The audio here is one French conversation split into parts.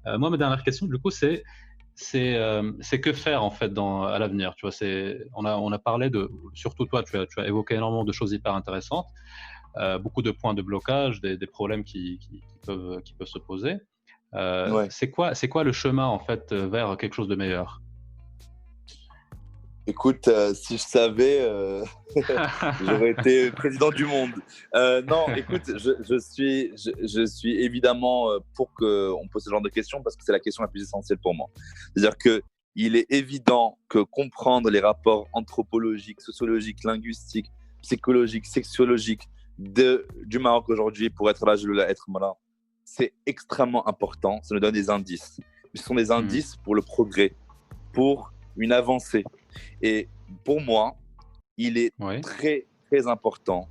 Moi, ma dernière question, du coup, c'est que faire en fait à l'avenir. Tu vois, on a parlé surtout toi, tu as évoqué énormément de choses hyper intéressantes, beaucoup de points de blocage, des problèmes qui peuvent se poser. Ouais. C'est quoi le chemin en fait vers quelque chose de meilleur? Écoute, si je savais, j'aurais été président du monde. Non, écoute, je suis évidemment pour qu'on pose ce genre de questions parce que c'est la question la plus essentielle pour moi. C'est-à-dire qu'il est évident que comprendre les rapports anthropologiques, sociologiques, linguistiques, psychologiques, sexologiques du Maroc aujourd'hui pour être là, je veux être là, c'est extrêmement important. Ça nous donne des indices. Ce sont des Mhm. indices pour le progrès, pour une avancée. Et pour moi, il est Oui, très, très important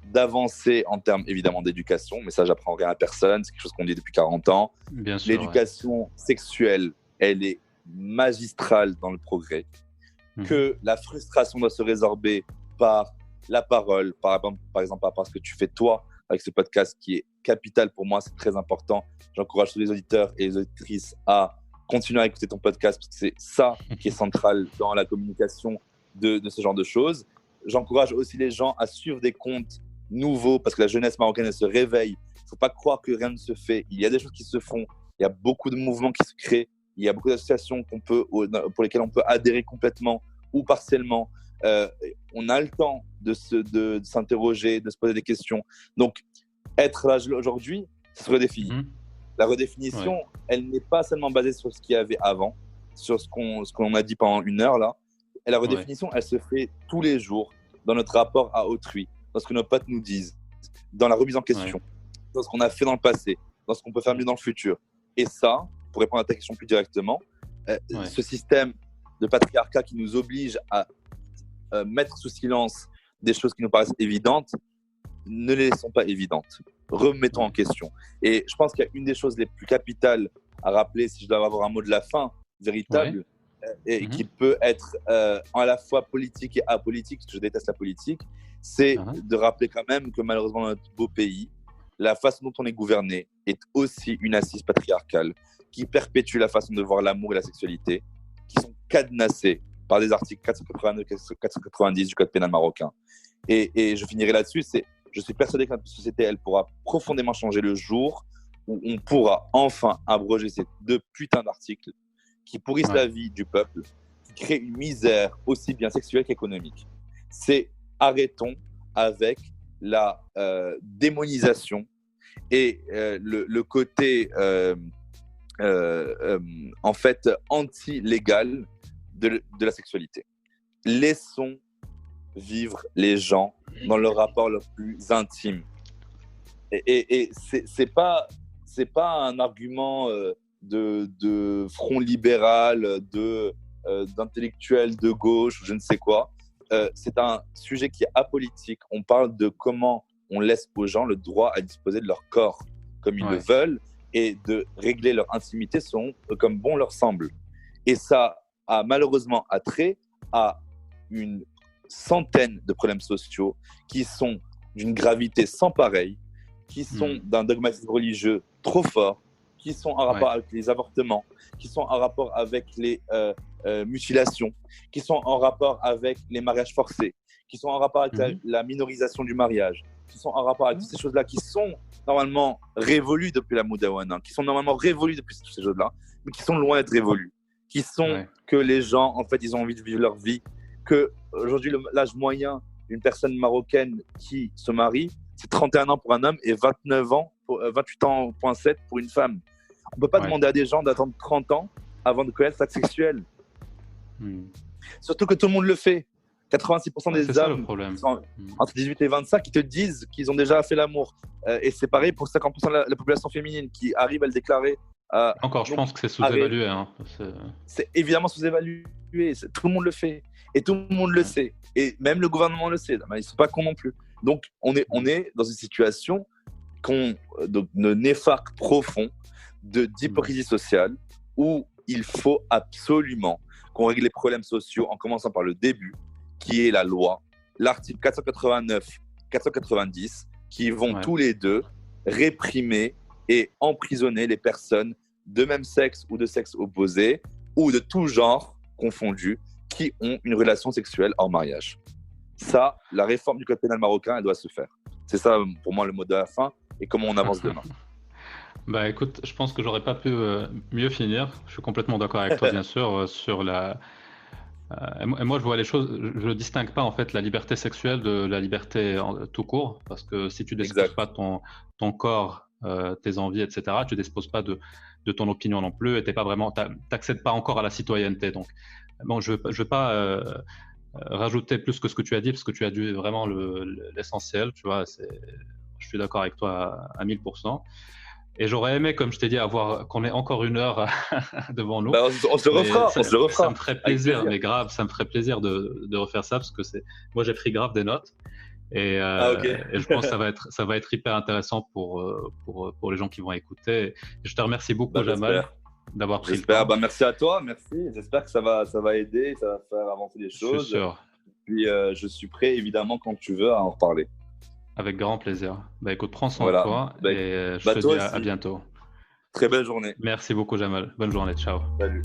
d'avancer en termes évidemment d'éducation, mais ça, j'apprends rien à personne, c'est quelque chose qu'on dit depuis 40 ans. bien sûr, ouais. L'éducation sexuelle, elle est magistrale dans le progrès. Mhm. Que la frustration doit se résorber par la parole, par exemple, par rapport à ce que tu fais toi avec ce podcast qui est capital pour moi, c'est très important. J'encourage tous les auditeurs et les auditrices à continuer à écouter ton podcast parce que c'est ça qui est central dans la communication de ce genre de choses. J'encourage aussi les gens à suivre des comptes nouveaux parce que la jeunesse marocaine, elle se réveille. Il ne faut pas croire que rien ne se fait. Il y a des choses qui se font. Il y a beaucoup de mouvements qui se créent. Il y a beaucoup d'associations pour lesquelles on peut adhérer complètement ou partiellement. Euh, on a le temps de s'interroger, de se poser des questions. Donc, être là aujourd'hui, c'est se redéfinir. Mhm. La Ouais. redéfinition, elle n'est pas seulement basée sur ce qu'il y avait avant, sur ce qu'on a dit pendant une heure là. Et la Ouais. redéfinition, elle se fait tous les jours dans notre rapport à autrui, dans ce que nos potes nous disent, dans la remise en Ouais. question, dans ce qu'on a fait dans le passé, dans ce qu'on peut faire mieux dans le futur. Et ça, pour répondre à ta question plus directement, Ouais. ce système de patriarcat qui nous oblige à mettre sous silence des choses qui nous paraissent évidentes, ne les laissons pas évidentes. Remettons en Ouais. question. Et je pense qu'il y a une des choses les plus capitales à rappeler, si je dois avoir un mot de la fin Ouais. véritable, et qui Mhm. peut être à la fois politique et apolitique, parce que je déteste la politique, c'est Ah, de rappeler quand même que malheureusement dans notre beau pays, la façon dont on est gouverné est aussi une assise patriarcale qui perpétue la façon de voir l'amour et la sexualité, qui sont cadenassés par des articles 489 490 du Code pénal marocain. Et je finirai là-dessus, je suis persuadé que notre société, elle pourra profondément changer le jour où on pourra enfin abroger ces deux putains d'articles qui pourrissent la ouais. vie du peuple, qui créent une misère aussi bien sexuelle qu'économique. C'est arrêtons avec la démonisation et le côté en fait anti-légal de la sexualité. Laissons vivre les gens dans leur rapport le plus intime. Et c'est pas un argument de front libéral, d'intellectuel de gauche, je ne sais quoi. C'est un sujet qui est apolitique. On parle de comment on laisse aux gens le droit à disposer de leur corps comme ils le Ouais. veulent et de régler leur intimité comme bon leur semble. Et ça a malheureusement attrait à une centaine de problèmes sociaux qui sont d'une gravité sans pareille, qui sont Mhm. d'un dogmatisme religieux trop fort, qui sont en Ouais. rapport avec les avortements, qui sont en rapport avec les mutilations, qui sont en rapport avec les mariages forcés, qui sont en rapport avec Mhm. la minorisation du mariage, qui sont en rapport avec toutes ces choses-là qui sont normalement révolues depuis la Moudawana, qui sont normalement révolues depuis toutes ces choses-là, mais qui sont loin d'être révolues, qui sont Ouais. que les gens, en fait, ils ont envie de vivre leur vie, que aujourd'hui, l'âge moyen d'une personne marocaine qui se marie, c'est 31 ans pour un homme et 29 ans, 28 ans, 7 pour une femme. On ne peut pas Ouais. demander à des gens d'attendre 30 ans avant de connaître l'acte sexuel. Mhm. Surtout que tout le monde le fait. 86% Ouais, c'est des ça le hommes problème. sont Mhm. entre 18 et 25 qui te disent qu'ils ont déjà fait l'amour. Et c'est pareil pour 50% de la population féminine qui arrive à le déclarer. Encore, je Donc, pense que c'est arrête, sous-évalué, hein. c'est évidemment sous-évalué. Tout le monde le fait. Et tout le monde le Ouais. sait. Et même le gouvernement le sait. Ils ne sont pas cons non plus. Donc, on Mhm. est dans une situation de néfart profond Mhm. d'hypocrisie sociale où il faut absolument qu'on règle les problèmes sociaux en commençant par le début, qui est la loi, l'article 489, 490, qui vont Ouais. tous les deux réprimer et emprisonner les personnes de même sexe ou de sexe opposé ou de tout genre confondu qui ont une relation sexuelle hors mariage. Ça, la réforme du code pénal marocain, elle doit se faire. C'est ça, pour moi, le mot de la fin et comment on avance demain. Bah écoute, je pense que j'aurais pas pu mieux finir. Je suis complètement d'accord avec toi, bien sûr, sur la. Et moi, je vois les choses. Je distingue pas en fait la liberté sexuelle de la liberté tout court, parce que si tu disposes pas ton corps, tes envies, etc., tu disposes pas de ton opinion non plus, et t'es pas vraiment, t'accèdes pas encore à la citoyenneté. Donc, bon, je veux pas rajouter plus que ce que tu as dit, parce que tu as dit vraiment l'essentiel. Tu vois, je suis d'accord avec toi à 1000%. Et j'aurais aimé, comme je t'ai dit, qu'on ait encore 1 heure devant nous. Bah, on se refera. Ça me ferait plaisir, mais grave, ça me ferait plaisir de refaire ça, parce que moi j'ai pris grave des notes, et je pense que ça va être hyper intéressant pour les gens qui vont écouter. Et je te remercie beaucoup, Jamal, d'avoir pris le temps. Merci à toi, merci. J'espère que ça va aider, ça va faire avancer les choses. Je suis sûr. Puis je suis prêt, évidemment, quand tu veux, à en reparler. Avec grand plaisir. Bah écoute, prends soin de toi, et je te dis à bientôt. Très belle journée. Merci beaucoup, Jamal. Bonne journée. Ciao. Salut.